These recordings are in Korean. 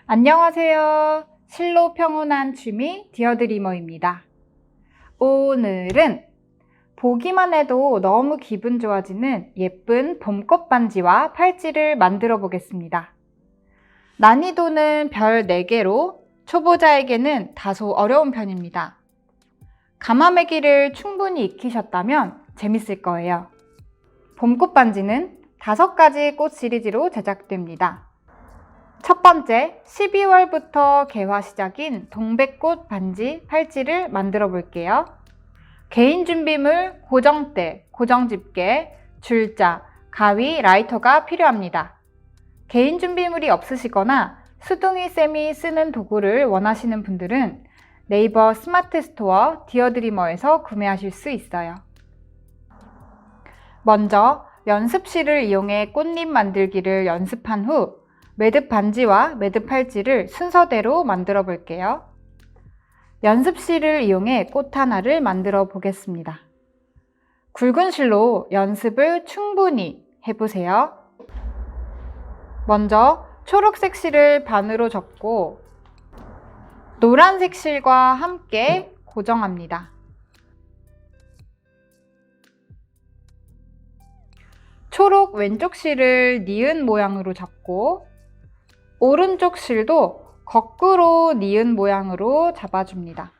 안녕하세요. 실로 평온한 취미 디어드리머입니다. 오늘은 보기만 해도 너무 기분 좋아지는 예쁜 봄꽃 반지와 팔찌를 만들어 보겠습니다. 난이도는 별 4개로 초보자에게는 다소 어려운 편입니다. 가마매기를 충분히 익히셨다면 재밌을 거예요. 봄꽃 반지는 5가지 꽃 시리즈로 제작됩니다. 첫 번째, 12월부터 개화 시작인 동백꽃 반지, 팔찌를 만들어 볼게요. 개인 준비물, 고정대, 고정집게, 줄자, 가위, 라이터가 필요합니다. 개인 준비물이 없으시거나 수둥이 쌤이 쓰는 도구를 원하시는 분들은 네이버 스마트 스토어 디어드리머에서 구매하실 수 있어요. 먼저 연습실을 이용해 꽃잎 만들기를 연습한 후 매듭 반지와 매듭 팔찌를 순서대로 만들어 볼게요. 연습실을 이용해 꽃 하나를 만들어 보겠습니다. 굵은 실로 연습을 충분히 해보세요. 먼저 초록색 실을 반으로 접고 노란색 실과 함께 고정합니다. 초록 왼쪽 실을 니은 모양으로 잡고 오른쪽 실도 거꾸로 니은 모양으로 잡아줍니다.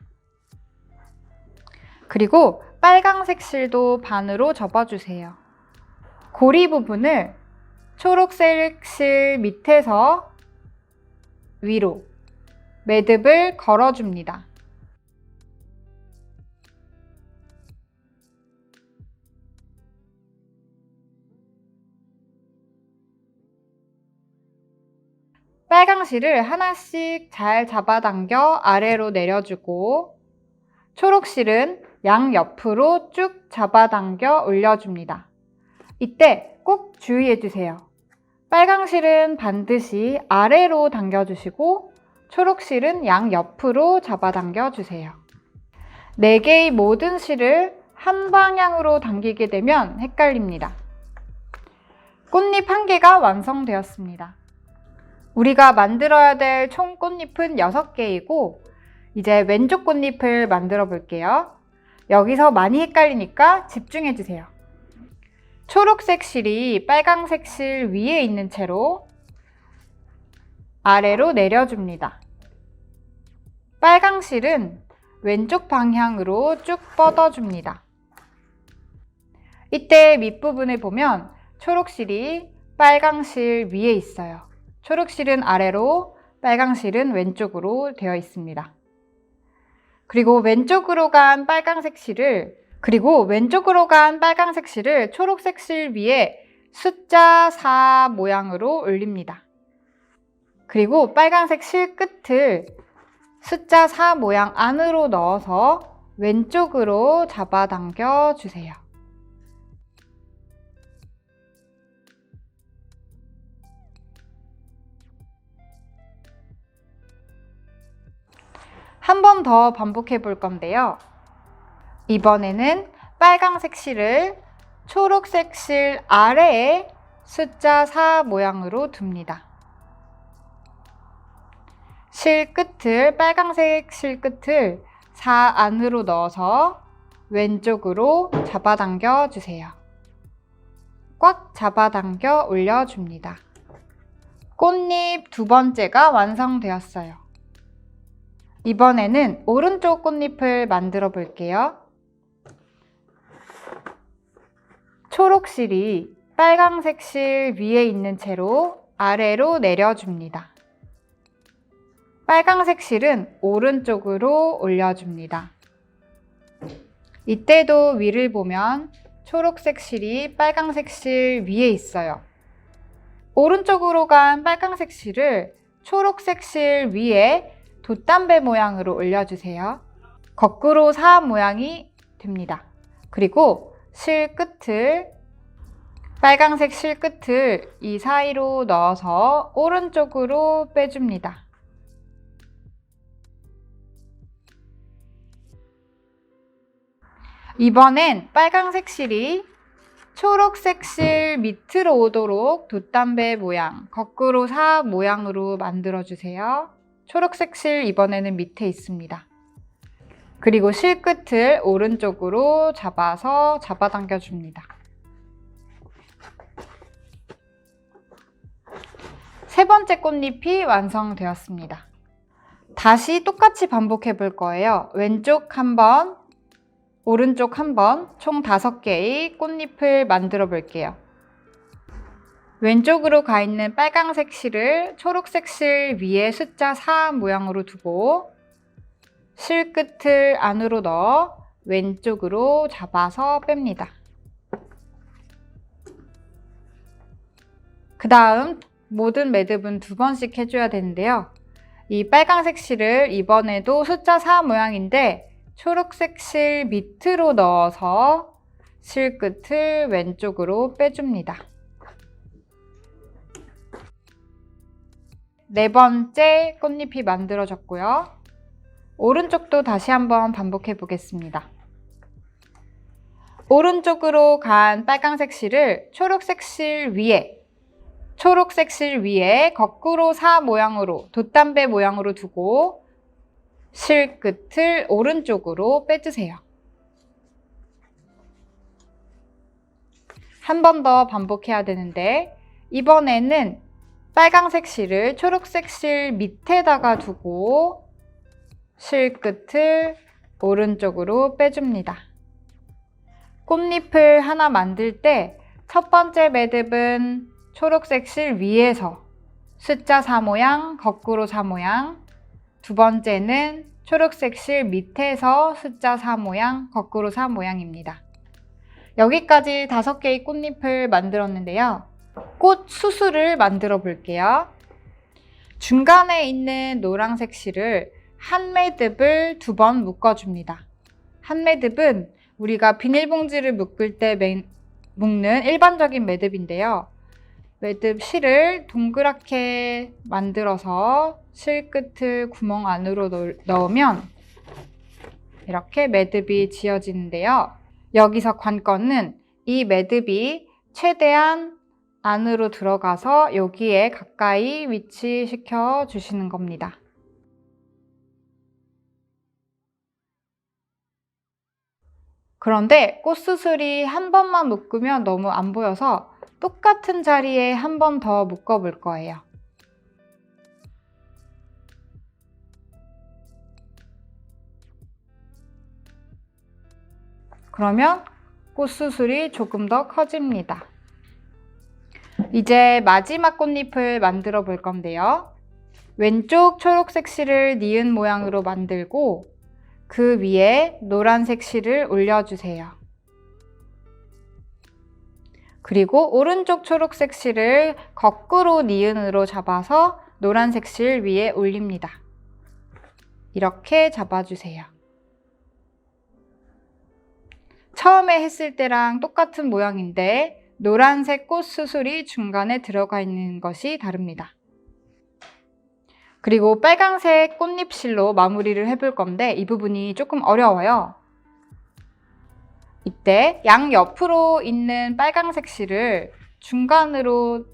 그리고 빨강색 실도 반으로 접어주세요. 고리 부분을 초록색 실 밑에서 위로 매듭을 걸어줍니다. 빨강 실을 하나씩 잘 잡아당겨 아래로 내려주고 초록 실은 양옆으로 쭉 잡아당겨 올려줍니다. 이때 꼭 주의해주세요. 빨강 실은 반드시 아래로 당겨주시고 초록 실은 양옆으로 잡아당겨 주세요. 4개의 모든 실을 한 방향으로 당기게 되면 헷갈립니다. 꽃잎 1개가 완성되었습니다. 우리가 만들어야 될 총 꽃잎은 6개이고 이제 왼쪽 꽃잎을 만들어 볼게요. 여기서 많이 헷갈리니까 집중해 주세요. 초록색 실이 빨강색 실 위에 있는 채로 아래로 내려줍니다. 빨강 실은 왼쪽 방향으로 쭉 뻗어줍니다. 이때 밑부분을 보면 초록 실이 빨강 실 위에 있어요. 초록 실은 아래로, 빨강 실은 왼쪽으로 되어 있습니다. 그리고 왼쪽으로 간 빨강색 실을 초록색 실 위에 숫자 4 모양으로 올립니다. 그리고 빨강색 실 끝을 숫자 4 모양 안으로 넣어서 왼쪽으로 잡아당겨 주세요. 한 번 더 반복해 볼 건데요. 이번에는 빨강색 실을 초록색 실 아래에 숫자 4 모양으로 둡니다. 빨강색 실 끝을 4 안으로 넣어서 왼쪽으로 잡아당겨 주세요. 꽉 잡아당겨 올려줍니다. 꽃잎 2번째가 완성되었어요. 이번에는 오른쪽 꽃잎을 만들어 볼게요. 초록 실이 빨강색 실 위에 있는 채로 아래로 내려줍니다. 빨강색 실은 오른쪽으로 올려줍니다. 이때도 위를 보면 초록색 실이 빨강색 실 위에 있어요. 오른쪽으로 간 빨강색 실을 초록색 실 위에 돛담배 모양으로 올려주세요. 거꾸로 4 모양이 됩니다. 그리고 빨강색 실 끝을 이 사이로 넣어서 오른쪽으로 빼줍니다. 이번엔 빨강색 실이 초록색 실 밑으로 오도록 돛담배 모양, 거꾸로 4 모양으로 만들어주세요. 초록색 실 이번에는 밑에 있습니다. 그리고 실 끝을 오른쪽으로 잡아서 잡아당겨 줍니다. 세 번째 꽃잎이 완성되었습니다. 다시 똑같이 반복해 볼 거예요. 왼쪽 한 번, 오른쪽 한 번, 총 5개의 꽃잎을 만들어 볼게요. 왼쪽으로 가 있는 빨강색 실을 초록색 실 위에 숫자 4 모양으로 두고 실 끝을 안으로 넣어 왼쪽으로 잡아서 뺍니다. 그 다음 모든 매듭은 2번씩 해줘야 되는데요. 이 빨강색 실을 이번에도 숫자 4 모양인데 초록색 실 밑으로 넣어서 실 끝을 왼쪽으로 빼줍니다. 네 번째 꽃잎이 만들어졌고요. 오른쪽도 다시 한번 반복해 보겠습니다. 오른쪽으로 간 빨강색 실을 초록색 실 위에 거꾸로 4 모양으로 돛담배 모양으로 두고 실 끝을 오른쪽으로 빼주세요. 한 번 더 반복해야 되는데 이번에는 빨강색 실을 초록색 실 밑에다가 두고 실 끝을 오른쪽으로 빼줍니다. 꽃잎을 하나 만들 때 첫 번째 매듭은 초록색 실 위에서 숫자 4 모양, 거꾸로 4 모양, 두 번째는 초록색 실 밑에서 숫자 4 모양, 거꾸로 4 모양입니다. 여기까지 5개의 꽃잎을 만들었는데요. 꽃 수술을 만들어 볼게요. 중간에 있는 노란색 실을 한 매듭을 2번 묶어줍니다. 한 매듭은 우리가 비닐봉지를 묶을 때 묶는 일반적인 매듭인데요. 매듭 실을 동그랗게 만들어서 실 끝을 구멍 안으로 넣으면 이렇게 매듭이 지어지는데요. 여기서 관건은 이 매듭이 최대한 안으로 들어가서 여기에 가까이 위치시켜 주시는 겁니다. 그런데 꽃수술이 한 번만 묶으면 너무 안 보여서 똑같은 자리에 한 번 더 묶어 볼 거예요. 그러면 꽃수술이 조금 더 커집니다. 이제 마지막 꽃잎을 만들어 볼 건데요. 왼쪽 초록색 실을 니은 모양으로 만들고 그 위에 노란색 실을 올려주세요. 그리고 오른쪽 초록색 실을 거꾸로 니은으로 잡아서 노란색 실 위에 올립니다. 이렇게 잡아주세요. 처음에 했을 때랑 똑같은 모양인데 노란색 꽃 수술이 중간에 들어가 있는 것이 다릅니다. 그리고 빨강색 꽃잎실로 마무리를 해볼 건데 이 부분이 조금 어려워요. 이때 양옆으로 있는 빨강색 실을 중간으로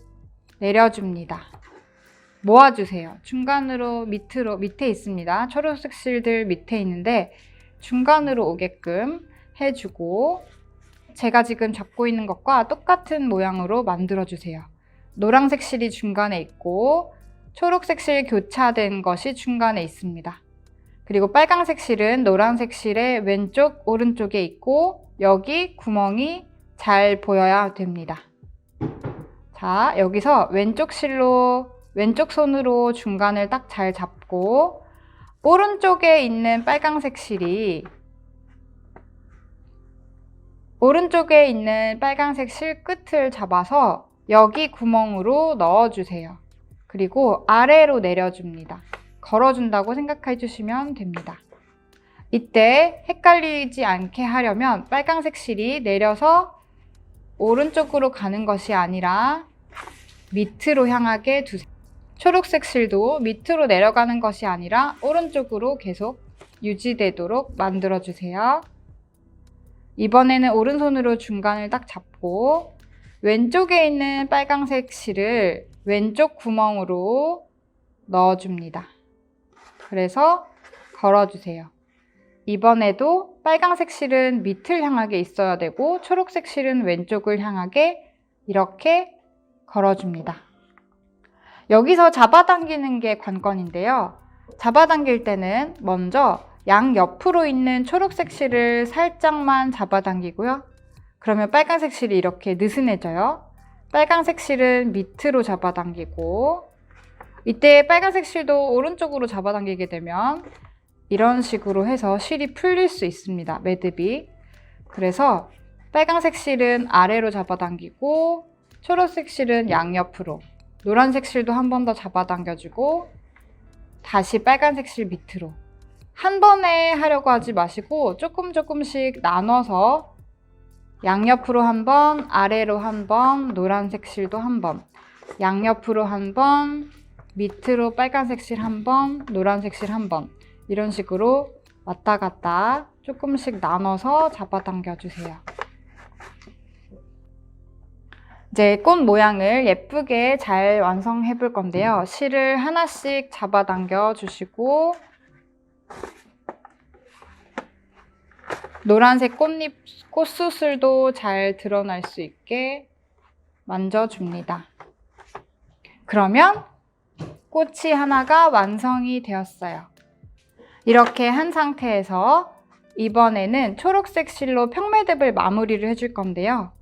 내려줍니다. 모아주세요. 중간으로 밑에 있습니다. 초록색 실들 밑에 있는데 중간으로 오게끔 해주고 제가 지금 잡고 있는 것과 똑같은 모양으로 만들어주세요. 노란색 실이 중간에 있고 초록색 실 교차된 것이 중간에 있습니다. 그리고 빨강색 실은 노란색 실의 왼쪽, 오른쪽에 있고 여기 구멍이 잘 보여야 됩니다. 자, 여기서 왼쪽 손으로 중간을 딱 잘 잡고 오른쪽에 있는 빨강색 실 끝을 잡아서 여기 구멍으로 넣어주세요. 그리고 아래로 내려줍니다. 걸어준다고 생각해 주시면 됩니다. 이때 헷갈리지 않게 하려면 빨강색 실이 내려서 오른쪽으로 가는 것이 아니라 밑으로 향하게 두세요. 초록색 실도 밑으로 내려가는 것이 아니라 오른쪽으로 계속 유지되도록 만들어주세요. 이번에는 오른손으로 중간을 딱 잡고 왼쪽에 있는 빨강색 실을 왼쪽 구멍으로 넣어줍니다. 그래서 걸어주세요. 이번에도 빨강색 실은 밑을 향하게 있어야 되고 초록색 실은 왼쪽을 향하게 이렇게 걸어줍니다. 여기서 잡아당기는 게 관건인데요. 잡아당길 때는 먼저 양옆으로 있는 초록색 실을 살짝만 잡아당기고요. 그러면 빨간색 실이 이렇게 느슨해져요. 빨간색 실은 밑으로 잡아당기고 이때 빨간색 실도 오른쪽으로 잡아당기게 되면 이런 식으로 해서 실이 풀릴 수 있습니다. 매듭이. 그래서 빨간색 실은 아래로 잡아당기고 초록색 실은 양옆으로, 노란색 실도 한 번 더 잡아당겨주고 다시 빨간색 실 밑으로. 한 번에 하려고 하지 마시고 조금씩 나눠서 양옆으로 한 번, 아래로 한 번, 노란색 실도 한 번, 양옆으로 한 번, 밑으로 빨간색 실 한 번, 노란색 실 한 번, 이런 식으로 왔다 갔다 조금씩 나눠서 잡아당겨 주세요. 이제 꽃 모양을 예쁘게 잘 완성해 볼 건데요. 실을 하나씩 잡아당겨 주시고 노란색 꽃잎, 꽃수술도 잘 드러날 수 있게 만져줍니다. 그러면 꽃이 하나가 완성이 되었어요. 이렇게 한 상태에서 이번에는 초록색 실로 평매듭을 마무리를 해줄 건데요.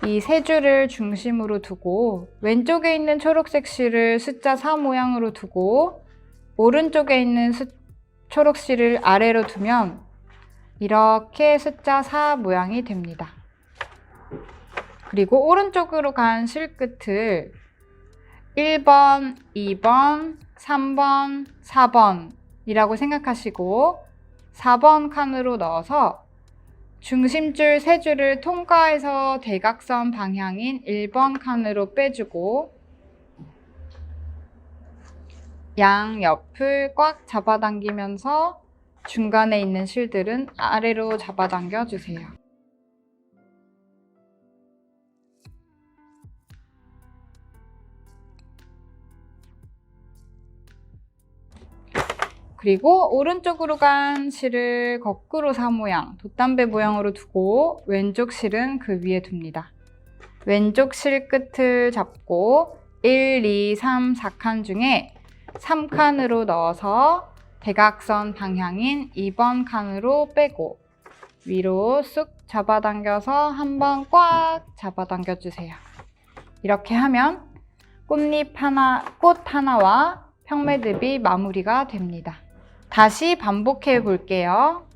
이 세 줄을 중심으로 두고 왼쪽에 있는 초록색 실을 숫자 4 모양으로 두고 오른쪽에 있는 초록 실을 아래로 두면 이렇게 숫자 4 모양이 됩니다. 그리고 오른쪽으로 간 실끝을 1번, 2번, 3번, 4번 이라고 생각하시고 4번 칸으로 넣어서 중심줄 3줄을 통과해서 대각선 방향인 1번 칸으로 빼주고 양옆을 꽉 잡아당기면서 중간에 있는 실들은 아래로 잡아당겨 주세요. 그리고 오른쪽으로 간 실을 거꾸로 4 모양, 돛담배 모양으로 두고 왼쪽 실은 그 위에 둡니다. 왼쪽 실 끝을 잡고 1, 2, 3, 4칸 중에 3칸으로 넣어서 대각선 방향인 2번 칸으로 빼고 위로 쑥 잡아당겨서 한번 꽉 잡아당겨 주세요. 이렇게 하면 꽃잎 하나, 꽃 하나와 평매듭이 마무리가 됩니다. 다시 반복해 볼게요.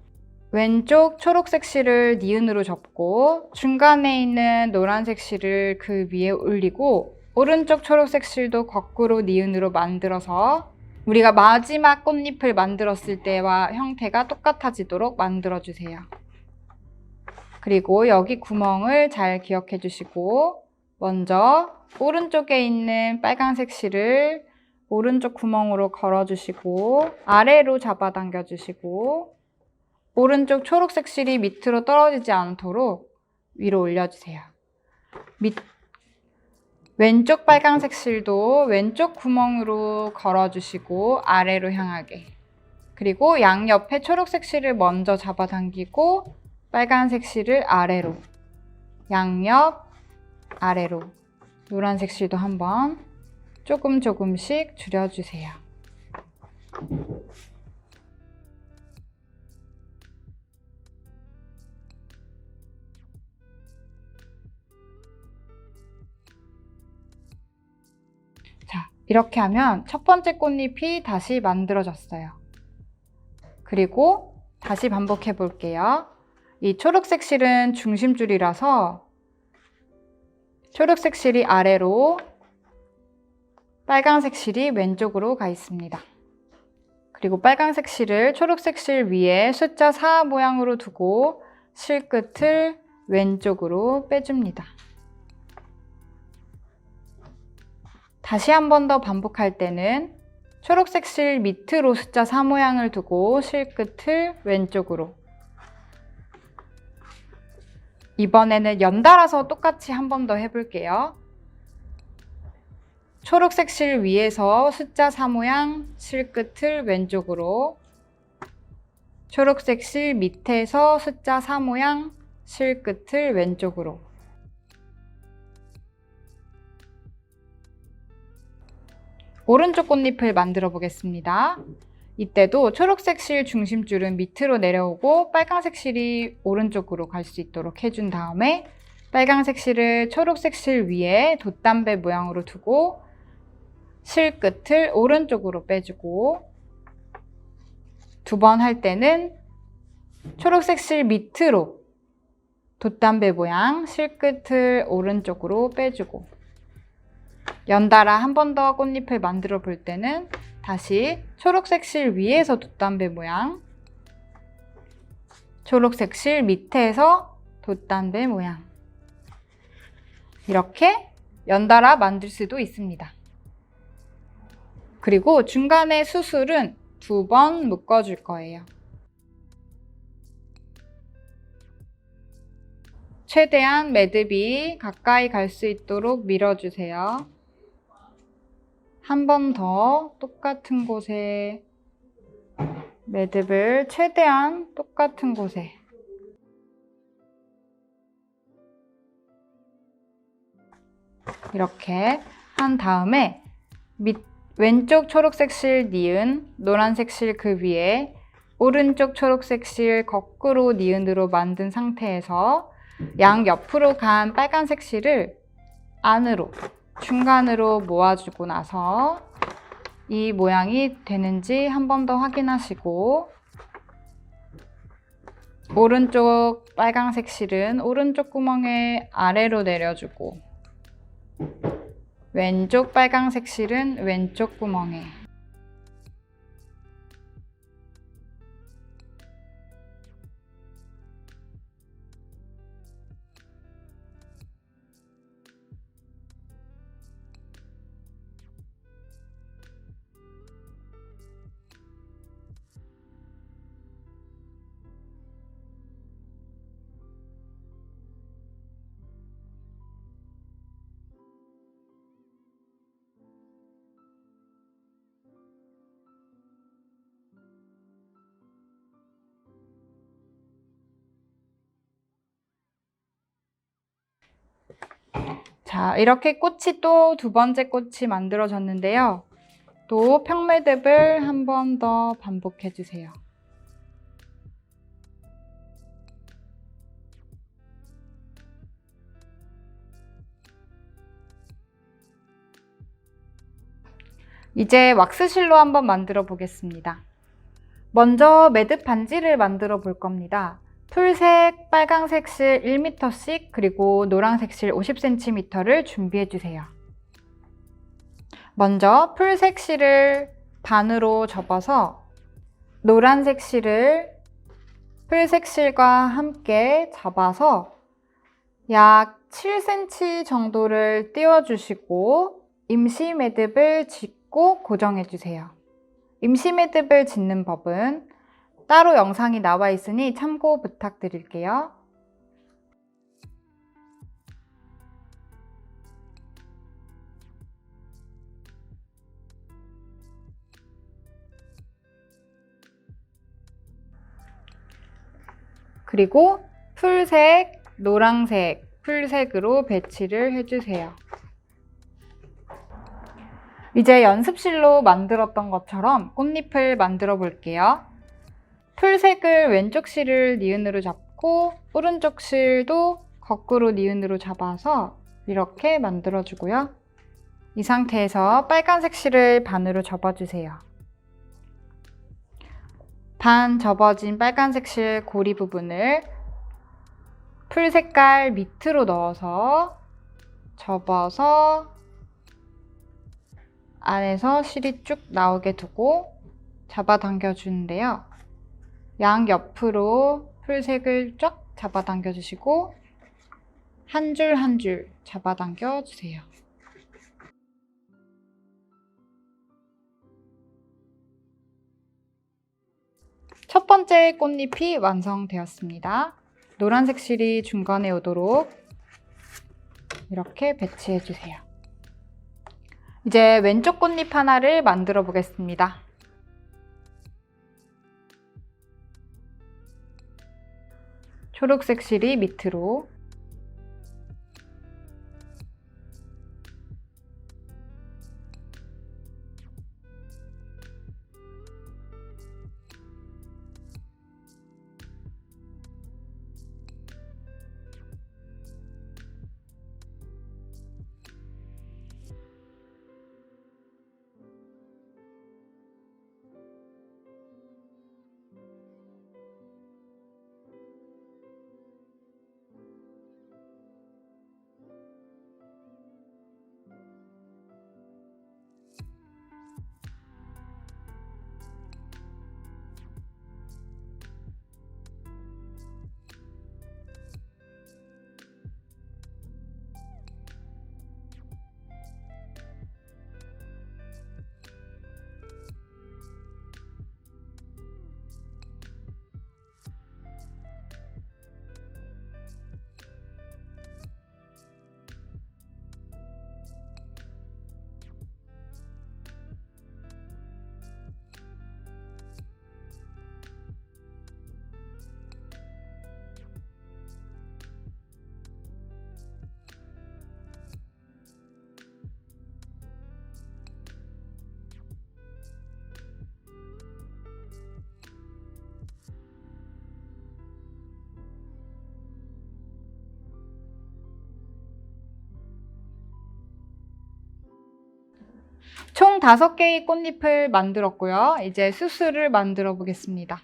왼쪽 초록색 실을 니은으로 접고 중간에 있는 노란색 실을 그 위에 올리고 오른쪽 초록색 실도 거꾸로 니은으로 만들어서 우리가 마지막 꽃잎을 만들었을 때와 형태가 똑같아지도록 만들어 주세요. 그리고 여기 구멍을 잘 기억해 주시고 먼저 오른쪽에 있는 빨간색 실을 오른쪽 구멍으로 걸어주시고 아래로 잡아당겨 주시고 오른쪽 초록색 실이 밑으로 떨어지지 않도록 위로 올려주세요. 왼쪽 빨간색 실도 왼쪽 구멍으로 걸어주시고 아래로 향하게 그리고 양옆에 초록색 실을 먼저 잡아당기고 빨간색 실을 아래로 양옆 아래로 노란색 실도 한번 조금씩 줄여주세요. 자, 이렇게 하면 첫 번째 꽃잎이 다시 만들어졌어요. 그리고 다시 반복해 볼게요. 이 초록색 실은 중심줄이라서 초록색 실이 아래로 빨간색 실이 왼쪽으로 가 있습니다. 그리고 빨간색 실을 초록색 실 위에 숫자 4 모양으로 두고 실 끝을 왼쪽으로 빼줍니다. 다시 한 번 더 반복할 때는 초록색 실 밑으로 숫자 4 모양을 두고 실 끝을 왼쪽으로 이번에는 연달아서 똑같이 한 번 더 해볼게요. 초록색 실 위에서 숫자 4 모양 실 끝을 왼쪽으로, 초록색 실 밑에서 숫자 4 모양 실 끝을 왼쪽으로, 오른쪽 꽃잎을 만들어 보겠습니다. 이때도 초록색 실 중심줄은 밑으로 내려오고 빨간색 실이 오른쪽으로 갈 수 있도록 해준 다음에 빨간색 실을 초록색 실 위에 돛담배 모양으로 두고 실 끝을 오른쪽으로 빼주고, 두 번 할 때는 초록색 실 밑으로 돛담배 모양 실 끝을 오른쪽으로 빼주고, 연달아 한 번 더 꽃잎을 만들어 볼 때는 다시 초록색 실 위에서 돛담배 모양, 초록색 실 밑에서 돛담배 모양, 이렇게 연달아 만들 수도 있습니다. 그리고 중간에 수술은 2번 묶어줄 거예요. 최대한 매듭이 가까이 갈 수 있도록 밀어주세요. 한 번 더 똑같은 곳에 매듭을 최대한 똑같은 곳에, 이렇게 한 다음에 왼쪽 초록색 실 니은, 노란색 실 그 위에 오른쪽 초록색 실 거꾸로 니은으로 만든 상태에서 양 옆으로 간 빨간색 실을 안으로, 중간으로 모아주고 나서 이 모양이 되는지 한 번 더 확인하시고, 오른쪽 빨간색 실은 오른쪽 구멍에 아래로 내려주고, 왼쪽 빨간색 실은 왼쪽 구멍에, 자, 이렇게 꽃이 또 2번째 꽃이 만들어졌는데요. 또 평매듭을 한 번 더 반복해 주세요. 이제 왁스실로 한번 만들어 보겠습니다. 먼저 매듭 반지를 만들어 볼 겁니다. 풀색, 빨강색 실 1m씩 그리고 노란색 실 50cm를 준비해 주세요. 먼저 풀색 실을 반으로 접어서 노란색 실을 풀색 실과 함께 잡아서 약 7cm 정도를 띄워주시고 임시 매듭을 짓고 고정해 주세요. 임시 매듭을 짓는 법은 따로 영상이 나와 있으니 참고 부탁드릴게요. 그리고 풀색, 노란색, 풀색으로 배치를 해주세요. 이제 연습실로 만들었던 것처럼 꽃잎을 만들어 볼게요. 풀색을 왼쪽 실을 니은으로 잡고 오른쪽 실도 거꾸로 니은으로 잡아서 이렇게 만들어 주고요. 이 상태에서 빨간색 실을 반으로 접어주세요. 반 접어진 빨간색 실 고리 부분을 풀 색깔 밑으로 넣어서 접어서 안에서 실이 쭉 나오게 두고 잡아당겨 주는데요. 양 옆으로 풀색을 쫙 잡아당겨 주시고 한 줄 한 줄 잡아당겨 주세요. 첫 번째 꽃잎이 완성되었습니다. 노란색 실이 중간에 오도록 이렇게 배치해 주세요. 이제 왼쪽 꽃잎 하나를 만들어 보겠습니다. 초록색 실이 밑으로, 총 5개의 꽃잎을 만들었고요. 이제 수술을 만들어 보겠습니다.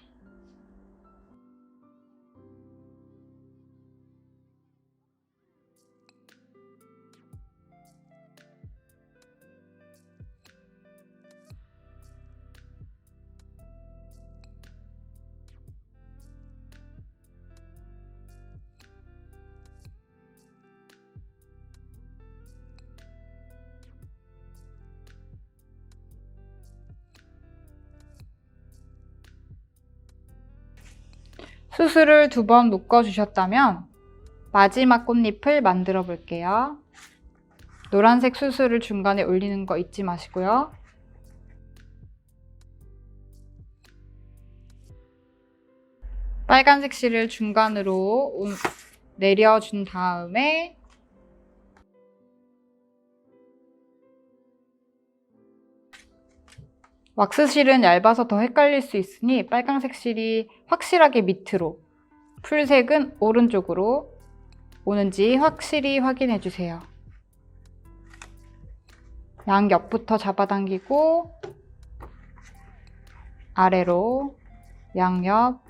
수술을 2번 묶어 주셨다면 마지막 꽃잎을 만들어 볼게요. 노란색 수술을 중간에 올리는 거 잊지 마시고요. 빨간색 실을 중간으로 내려준 다음에 왁스실은 얇아서 더 헷갈릴 수 있으니 빨간색 실이 확실하게 밑으로, 풀색은 오른쪽으로 오는지 확실히 확인해 주세요. 양옆부터 잡아당기고 아래로, 양옆,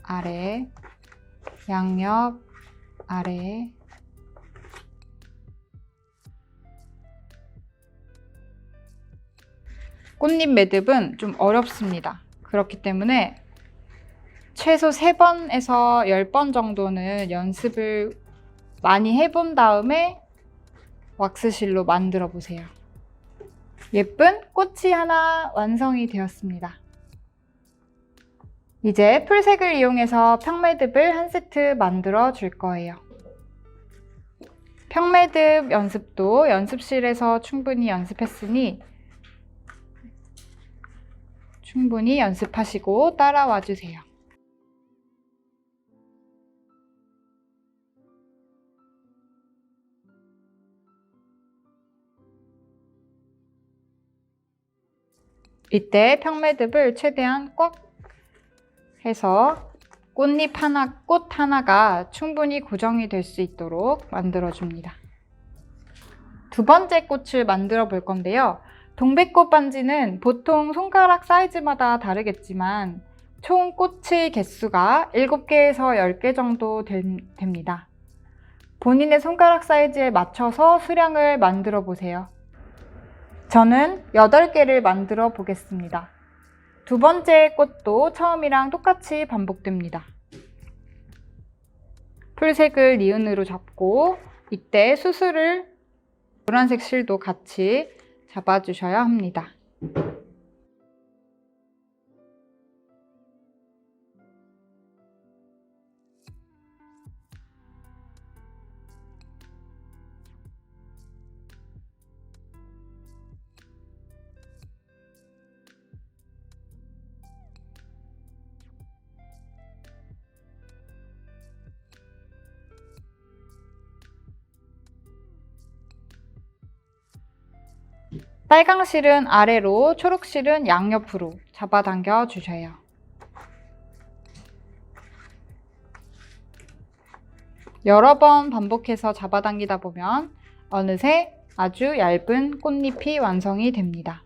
아래, 양옆, 아래. 꽃잎 매듭은 좀 어렵습니다. 그렇기 때문에 최소 3번에서 10번 정도는 연습을 많이 해본 다음에 왁스실로 만들어 보세요. 예쁜 꽃이 하나 완성이 되었습니다. 이제 풀색을 이용해서 평매듭을 한 세트 만들어 줄 거예요. 평매듭 연습도 연습실에서 충분히 연습했으니 충분히 연습하시고 따라와 주세요. 이때 평매듭을 최대한 꽉 해서 꽃잎 하나, 꽃 하나가 충분히 고정이 될 수 있도록 만들어줍니다. 2번째 꽃을 만들어 볼 건데요. 동백꽃 반지는 보통 손가락 사이즈마다 다르겠지만 총 꽃의 개수가 7개에서 10개 정도 됩니다. 본인의 손가락 사이즈에 맞춰서 수량을 만들어 보세요. 저는 8개를 만들어 보겠습니다. 2번째 꽃도 처음이랑 똑같이 반복됩니다. 풀색을 니은으로 잡고 이때 수술을 노란색 실도 같이 잡아주셔야 합니다. 빨강 실은 아래로, 초록 실은 양옆으로 잡아당겨 주세요. 여러 번 반복해서 잡아당기다 보면 어느새 아주 얇은 꽃잎이 완성이 됩니다.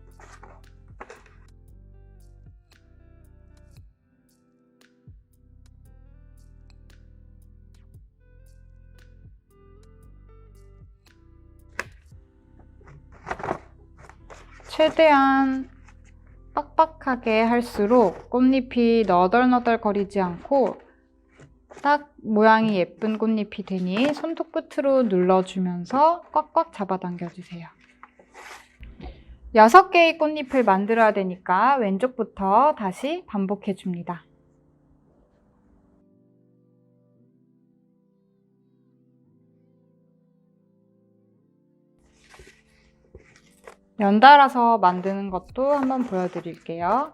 최대한 빡빡하게 할수록 꽃잎이 너덜너덜거리지 않고 딱 모양이 예쁜 꽃잎이 되니 손톱 끝으로 눌러주면서 꽉꽉 잡아당겨 주세요. 6개의 꽃잎을 만들어야 되니까 왼쪽부터 다시 반복해 줍니다. 연달아서 만드는 것도 한번 보여드릴게요.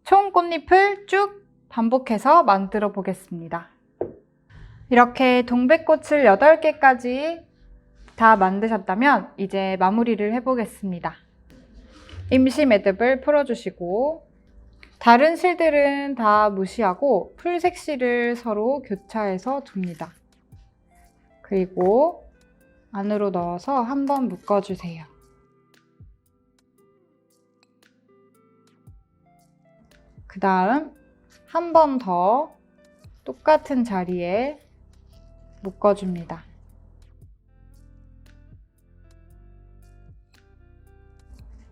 총 꽃잎을 쭉 반복해서 만들어 보겠습니다. 이렇게 동백꽃을 8개까지 다 만드셨다면 이제 마무리를 해보겠습니다. 임시 매듭을 풀어주시고 다른 실들은 다 무시하고 풀색 실을 서로 교차해서 둡니다. 그리고 안으로 넣어서 한번 묶어주세요. 그 다음 한 번 더 똑같은 자리에 묶어줍니다.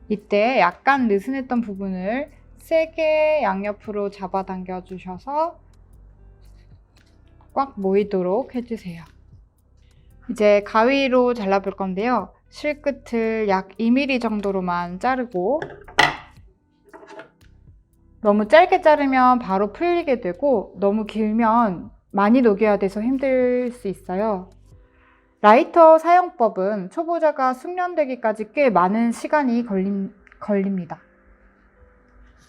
이때 약간 느슨했던 부분을 세게 양옆으로 잡아당겨 주셔서 꽉 모이도록 해주세요. 이제 가위로 잘라볼 건데요. 실끝을 약 2mm 정도로만 자르고 너무 짧게 자르면 바로 풀리게 되고 너무 길면 많이 녹여야 돼서 힘들 수 있어요. 라이터 사용법은 초보자가 숙련되기까지 꽤 많은 시간이 걸립니다.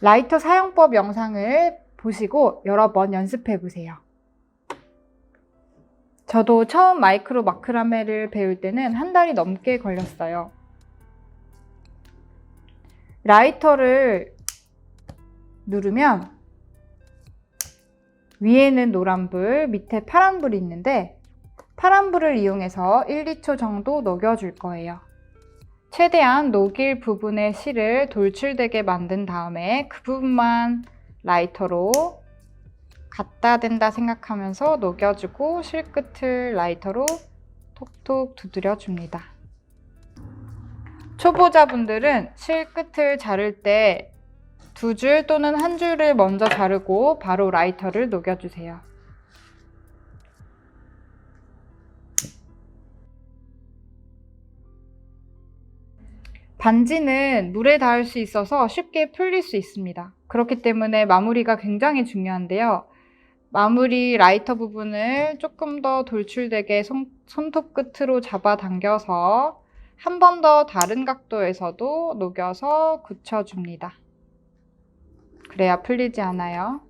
라이터 사용법 영상을 보시고 여러 번 연습해 보세요. 저도 처음 마이크로 마크라메를 배울 때는 한 달이 넘게 걸렸어요. 라이터를 누르면 위에는 노란불, 밑에 파란불이 있는데 파란불을 이용해서 1, 2초 정도 녹여줄 거예요. 최대한 녹일 부분의 실을 돌출되게 만든 다음에 그 부분만 라이터로 갖다 댄다 생각하면서 녹여주고 실끝을 라이터로 톡톡 두드려 줍니다. 초보자분들은 실끝을 자를 때 2줄 또는 1줄을 먼저 자르고 바로 라이터를 녹여주세요. 반지는 물에 닿을 수 있어서 쉽게 풀릴 수 있습니다. 그렇기 때문에 마무리가 굉장히 중요한데요. 마무리 라이터 부분을 조금 더 돌출되게 손톱 끝으로 잡아당겨서 한 번 더 다른 각도에서도 녹여서 굳혀줍니다. 그래야 풀리지 않아요.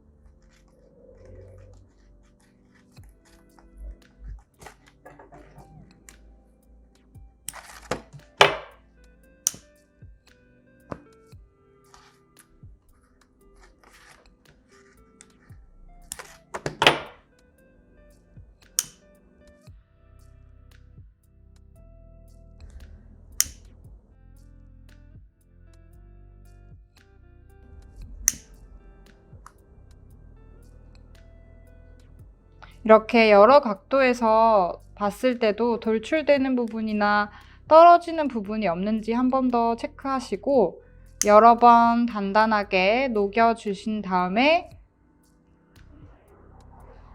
이렇게 여러 각도에서 봤을 때도 돌출되는 부분이나 떨어지는 부분이 없는지 한 번 더 체크하시고 여러 번 단단하게 녹여주신 다음에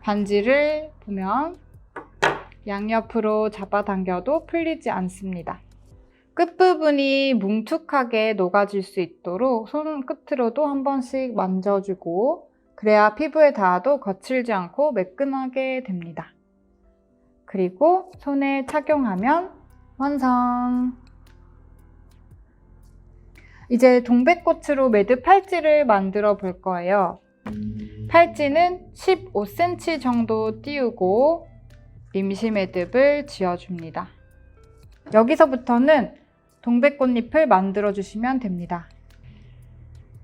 반지를 보면 양옆으로 잡아당겨도 풀리지 않습니다. 끝부분이 뭉툭하게 녹아질 수 있도록 손 끝으로도 한 번씩 만져주고 그래야 피부에 닿아도 거칠지 않고 매끈하게 됩니다. 그리고 손에 착용하면 완성! 이제 동백꽃으로 매듭 팔찌를 만들어 볼 거예요. 팔찌는 15cm 정도 띄우고 임시 매듭을 지어줍니다. 여기서부터는 동백꽃잎을 만들어 주시면 됩니다.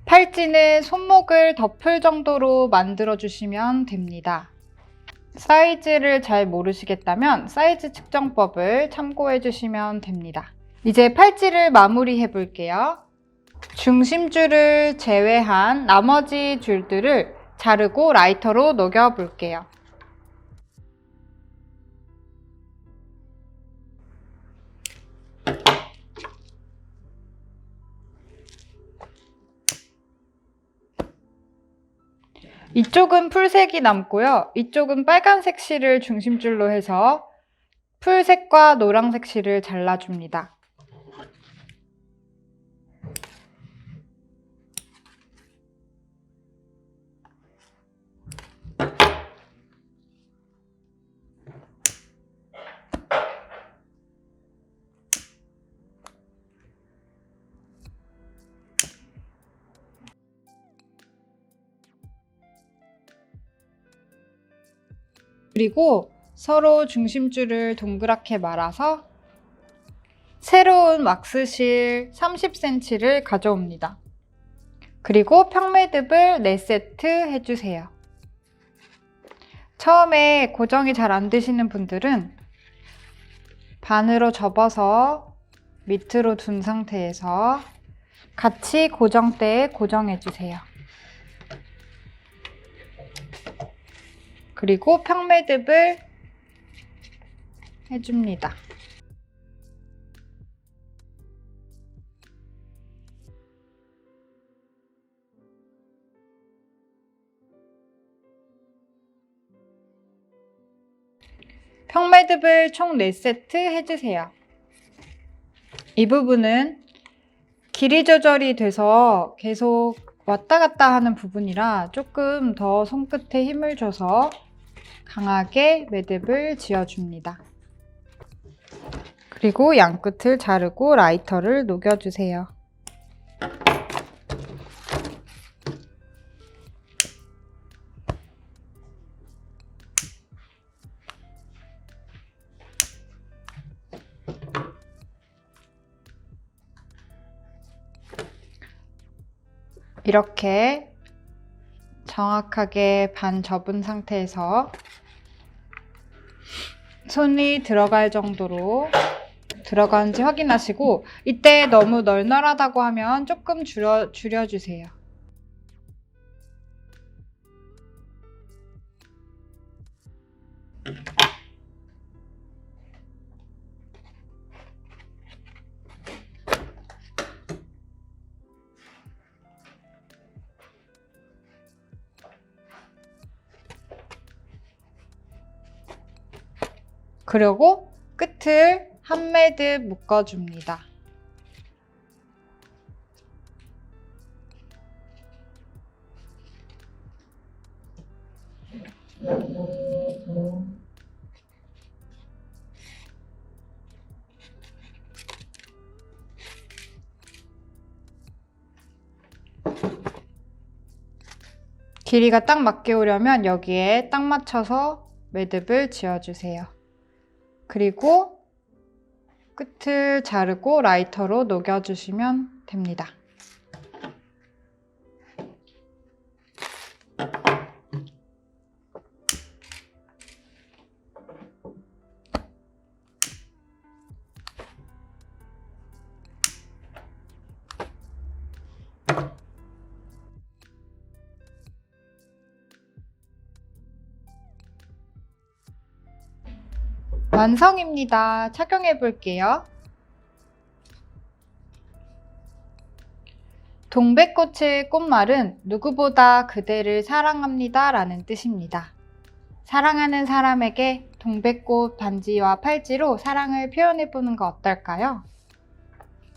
팔찌는 손목을 덮을 정도로 만들어 주시면 됩니다. 사이즈를 잘 모르시겠다면 사이즈 측정법을 참고해 주시면 됩니다. 이제 팔찌를 마무리해 볼게요. 중심줄을 제외한 나머지 줄들을 자르고 라이터로 녹여 볼게요. 이쪽은 풀색이 남고요. 이쪽은 빨간색 실을 중심줄로 해서 풀색과 노란색 실을 잘라줍니다. 그리고 서로 중심줄을 동그랗게 말아서 새로운 왁스실 30cm를 가져옵니다. 그리고 평매듭을 4세트 해주세요. 처음에 고정이 잘 안 되시는 분들은 반으로 접어서 밑으로 둔 상태에서 같이 고정대에 고정해주세요. 그리고 평매듭을 해줍니다. 평매듭을 총 4세트 해주세요. 이 부분은 길이 조절이 돼서 계속 왔다 갔다 하는 부분이라 조금 더 손끝에 힘을 줘서 강하게 매듭을 지어줍니다. 그리고 양끝을 자르고 라이터를 녹여주세요. 이렇게 정확하게 반 접은 상태에서 손이 들어갈 정도로 들어가는지 확인하시고 이때 너무 널널하다고 하면 조금 줄여주세요. 그리고 끝을 한 매듭 묶어줍니다. 길이가 딱 맞게 오려면 여기에 딱 맞춰서 매듭을 지어주세요. 그리고 끝을 자르고 라이터로 녹여주시면 됩니다. 완성입니다. 착용해 볼게요. 동백꽃의 꽃말은 누구보다 그대를 사랑합니다 라는 뜻입니다. 사랑하는 사람에게 동백꽃 반지와 팔찌로 사랑을 표현해 보는 거 어떨까요?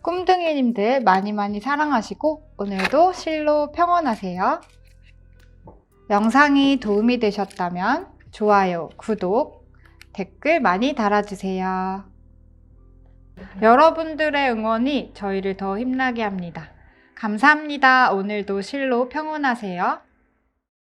꿈둥이님들 많이 사랑하시고 오늘도 실로 평온하세요. 영상이 도움이 되셨다면 좋아요, 구독, 댓글 많이 달아주세요. 여러분들의 응원이 저희를 더 힘나게 합니다. 감사합니다. 오늘도 실로 평온하세요.